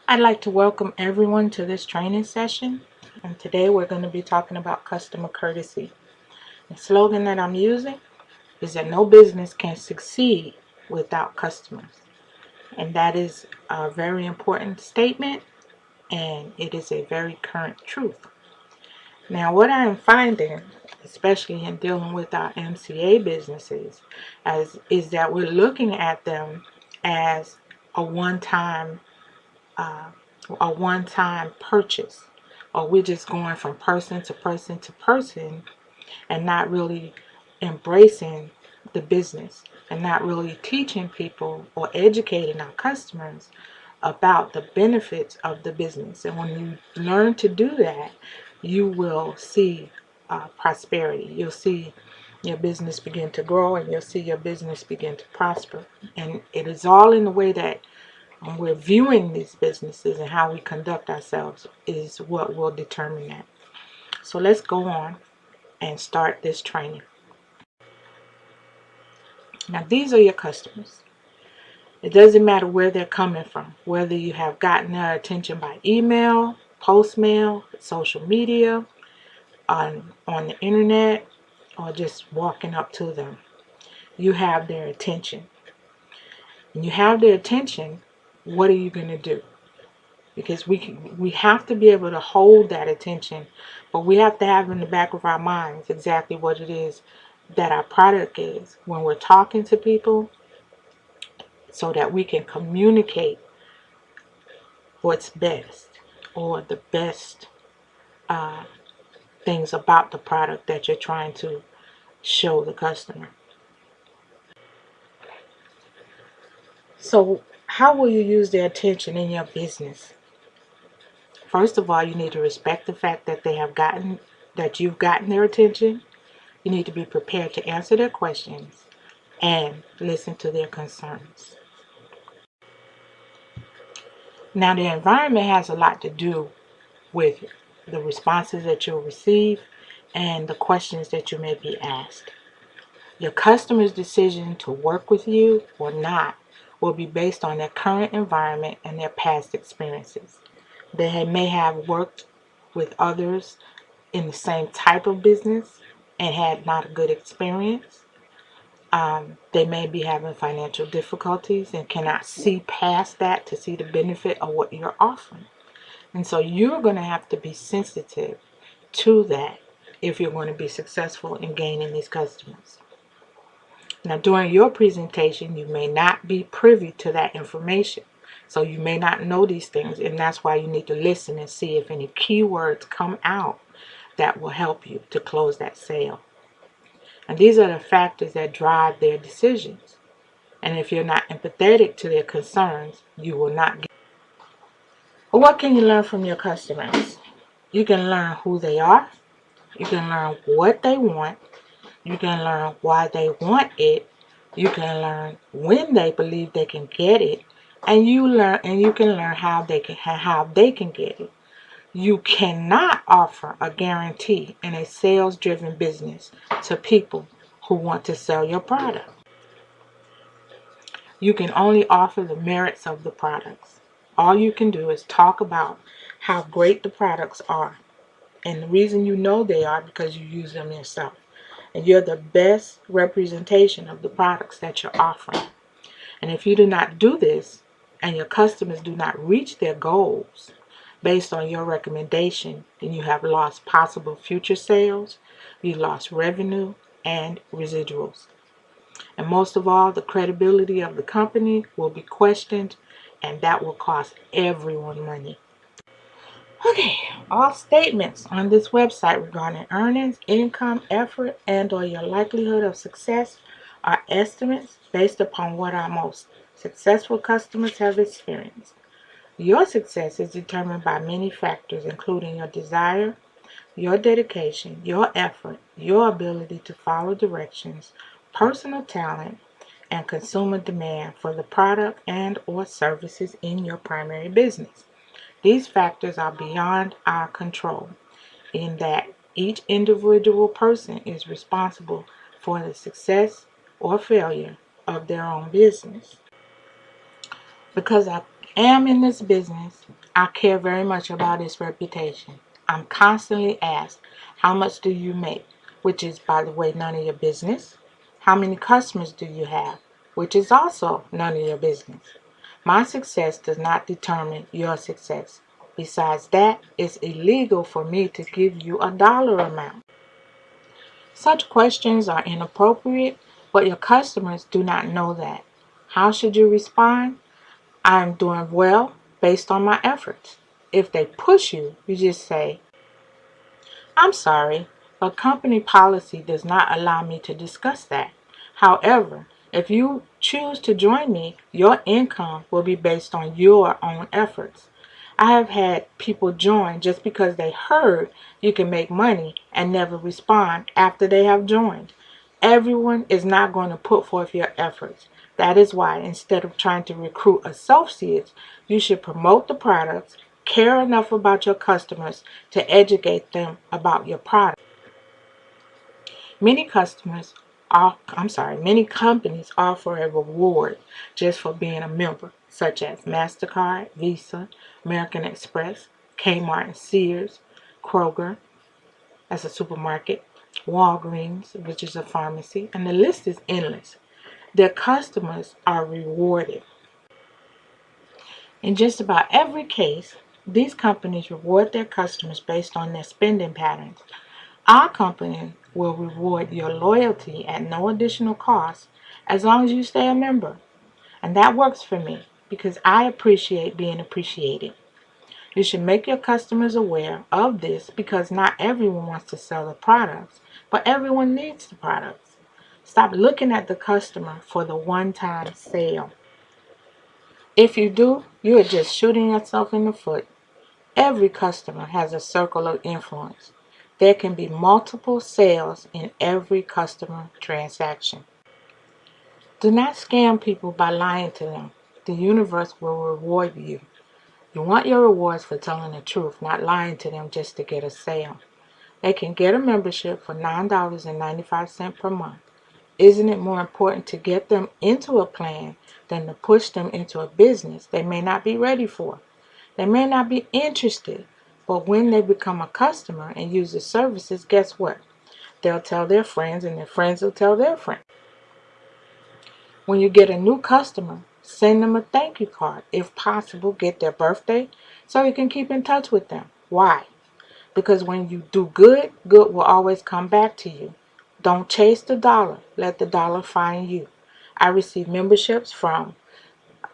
I'd like to welcome everyone to this training session, and today we're going to be talking about customer courtesy. The slogan that I'm using is that no business can succeed without customers, and that is a very important statement, and it is a very current truth. Now, what I am finding, especially in dealing with our MCA businesses, is that we're looking at them as a one-time uh, a one-time purchase, or we're just going from person to person to person and not really embracing the business and not really teaching people or educating our customers about the benefits of the business. And when you learn to do that, you will see prosperity. You'll see your business begin to grow, and you'll see your business begin to prosper. And it is all in the way that we're viewing these businesses and how we conduct ourselves is what will determine that. So let's go on and start this training. Now, these are your customers. It doesn't matter where they're coming from, whether you have gotten their attention by email, post mail, social media, on the internet, or just walking up to them. You have their attention. And you have their attention, what are you going to do? Because we have to be able to hold that attention, but we have to have in the back of our minds exactly what it is that our product is when we're talking to people, so that we can communicate what's best, or the best uh, things about the product that you're trying to show the customer. So how will you use their attention in your business? First of all, you need to respect the fact that you've gotten their attention. You need to be prepared to answer their questions and listen to their concerns. Now, the environment has a lot to do with the responses that you'll receive and the questions that you may be asked. Your customer's decision to work with you or not will be based on their current environment and their past experiences. They may have worked with others in the same type of business and had not a good experience. They may be having financial difficulties and cannot see past that to see the benefit of what you're offering. And so you're going to have to be sensitive to that if you're going to be successful in gaining these customers. Now, during your presentation, you may not be privy to that information. So you may not know these things, and that's why you need to listen and see if any keywords come out that will help you to close that sale. And these are the factors that drive their decisions. And if you're not empathetic to their concerns, you will not get. But what can you learn from your customers? You can learn who they are. You can learn what they want. You can learn why they want it. You can learn when they believe they can get it. And you can learn how they can get it. You cannot offer a guarantee in a sales-driven business to people who want to sell your product. You can only offer the merits of the products. All you can do is talk about how great the products are. And the reason you know they are because you use them yourself. And you're the best representation of the products that you're offering. And if you do not do this, and your customers do not reach their goals based on your recommendation, then you have lost possible future sales, you lost revenue and residuals. And most of all, the credibility of the company will be questioned, and that will cost everyone money. Okay, all statements on this website regarding earnings, income, effort, and/or your likelihood of success are estimates based upon what our most successful customers have experienced. Your success is determined by many factors, including your desire, your dedication, your effort, your ability to follow directions, personal talent, and consumer demand for the product and/or services in your primary business. These factors are beyond our control, in that each individual person is responsible for the success or failure of their own business. Because I am in this business, I care very much about its reputation. I'm constantly asked, how much do you make? Which is, by the way, none of your business. How many customers do you have? Which is also none of your business. My success does not determine your success. Besides that, it's illegal for me to give you a dollar amount. Such questions are inappropriate, but your customers do not know that. How should you respond? I am doing well based on my efforts. If they push you, you just say, I'm sorry, but company policy does not allow me to discuss that. However, if you choose to join me, your income will be based on your own efforts. I have had people join just because they heard you can make money and never respond after they have joined. Everyone is not going to put forth your efforts. That is why instead of trying to recruit associates, you should promote the products, care enough about your customers to educate them about your product. Many companies offer a reward just for being a member, such as MasterCard, Visa, American Express, Kmart and Sears, Kroger, as a supermarket, Walgreens, which is a pharmacy, and the list is endless. Their customers are rewarded. In just about every case, these companies reward their customers based on their spending patterns. Our company will reward your loyalty at no additional cost as long as you stay a member. And that works for me because I appreciate being appreciated. You should make your customers aware of this because not everyone wants to sell the products, but everyone needs the products. Stop looking at the customer for the one-time sale. If you do, you are just shooting yourself in the foot. Every customer has a circle of influence. There can be multiple sales in every customer transaction. Do not scam people by lying to them. The universe will reward you. You want your rewards for telling the truth, not lying to them just to get a sale. They can get a membership for $9.95 per month. Isn't it more important to get them into a plan than to push them into a business they may not be ready for? They may not be interested, but when they become a customer and use the services, guess what? They'll tell their friends and their friends will tell their friends. When you get a new customer, send them a thank you card. If possible, get their birthday so you can keep in touch with them. Why? Because when you do good, good will always come back to you. Don't chase the dollar. Let the dollar find you. I receive memberships from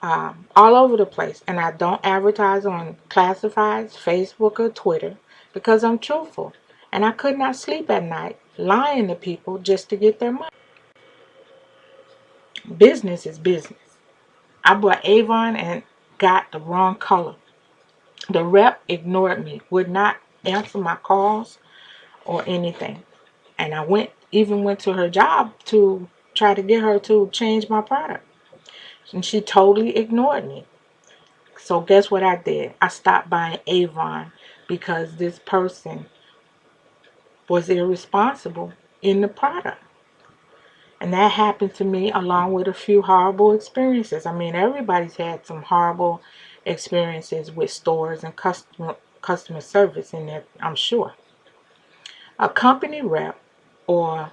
all over the place, and I don't advertise on classifieds, Facebook, or Twitter because I'm truthful. And I could not sleep at night lying to people just to get their money. Business is business. I bought Avon and got the wrong color. The rep ignored me, would not answer my calls or anything. And I even went to her job to try to get her to change my product. And she totally ignored me. So guess what I did? I stopped buying Avon because this person was irresponsible in the product. And that happened to me along with a few horrible experiences. I mean, everybody's had some horrible experiences with stores and customer service in there, I'm sure. A company rep or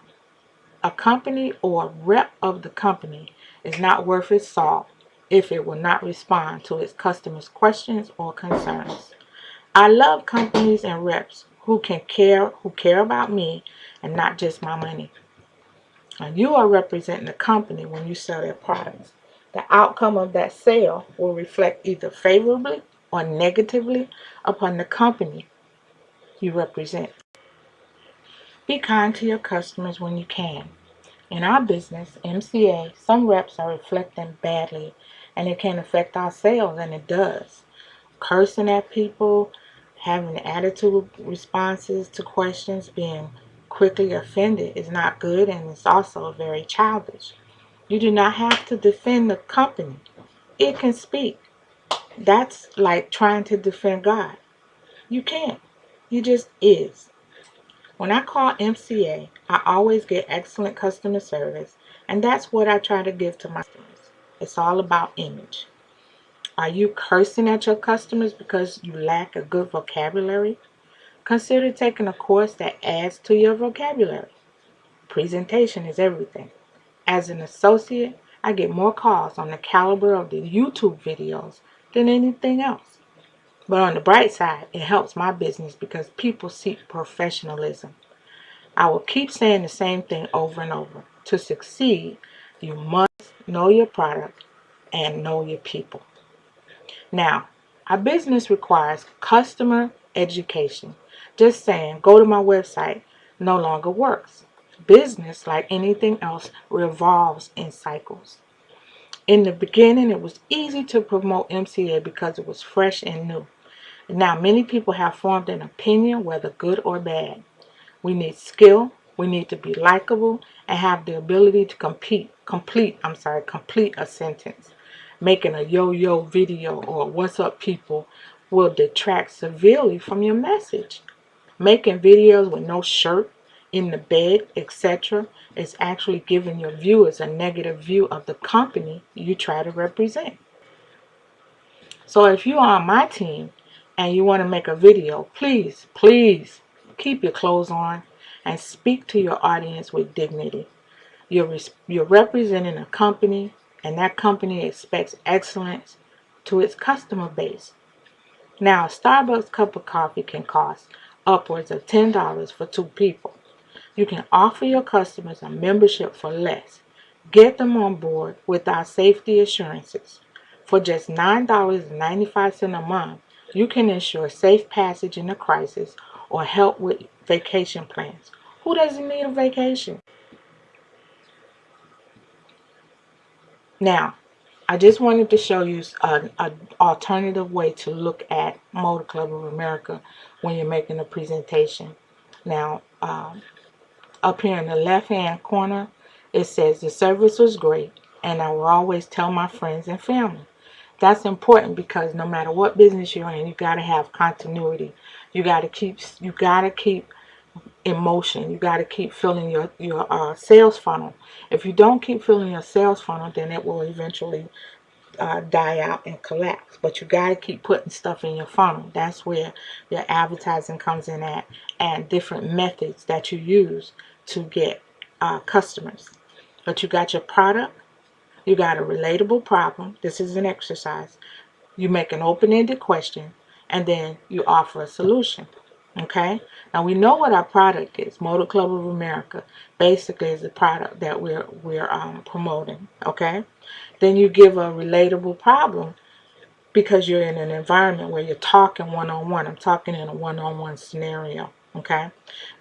a company or rep of the company is not worth its salt if it will not respond to its customers' questions or concerns. I love companies and reps who care about me and not just my money. And you are representing the company when you sell their products. The outcome of that sale will reflect either favorably or negatively upon the company you represent. Be kind to your customers when you can. In our business, MCA, some reps are reflecting badly and it can affect our sales, and it does. Cursing at people, having attitude responses to questions, being quickly offended is not good, and it's also very childish. You do not have to defend the company. It can speak. That's like trying to defend God. You can't. You just is. When I call MCA, I always get excellent customer service, and that's what I try to give to my customers. It's all about image. Are you cursing at your customers because you lack a good vocabulary? Consider taking a course that adds to your vocabulary. Presentation is everything. As an associate, I get more calls on the caliber of the YouTube videos than anything else. But on the bright side, it helps my business because people seek professionalism. I will keep saying the same thing over and over. To succeed, you must know your product and know your people. Now, our business requires customer education. Just saying, go to my website no longer works. Business, like anything else, revolves in cycles. In the beginning, it was easy to promote MCA because it was fresh and new. Now, many people have formed an opinion, whether good or bad. We need skill, we need to be likable, and have the ability to complete a sentence. Making a yo-yo video or what's up people will detract severely from your message. Making videos with no shirt, in the bed, etc. is actually giving your viewers a negative view of the company you try to represent. So if you are on my team and you want to make a video, please keep your clothes on and speak to your audience with dignity. You're representing a company, and that company expects excellence to its customer base. Now, a Starbucks cup of coffee can cost upwards of $10 for 2 people. You can offer your customers a membership for less. Get them on board with our safety assurances. For just $9.95 a month, you can ensure safe passage in a crisis or help with vacation plans. Who doesn't need a vacation? Now, I just wanted to show you an alternative way to look at Motor Club of America when you're making a presentation. Now, up here in the left hand corner, it says the service was great and I will always tell my friends and family. That's important because no matter what business you're in, you got to have continuity. You got to keep emotion. You got to keep filling your sales funnel. If you don't keep filling your sales funnel, then it will eventually die out and collapse. But you got to keep putting stuff in your funnel. That's where your advertising comes in at, and different methods that you use to get customers. But you got your product, you got a relatable problem. This is an exercise. You make an open-ended question, and then you offer a solution. Okay, now we know what our product is. Motor Club of America basically is the product that we're promoting. Okay, then you give a relatable problem because you're in an environment where you're talking one-on-one. I'm talking in a one-on-one scenario. Okay,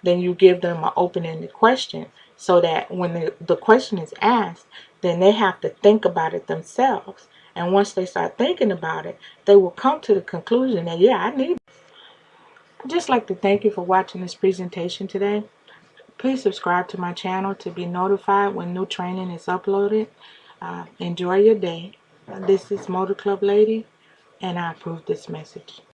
then you give them an open-ended question so that when the question is asked, then they have to think about it themselves. And once they start thinking about it, they will come to the conclusion that, yeah, I need. I'd just like to thank you for watching this presentation today. Please subscribe to my channel to be notified when new training is uploaded. Enjoy your day. This is Motor Club Lady, and I approve this message.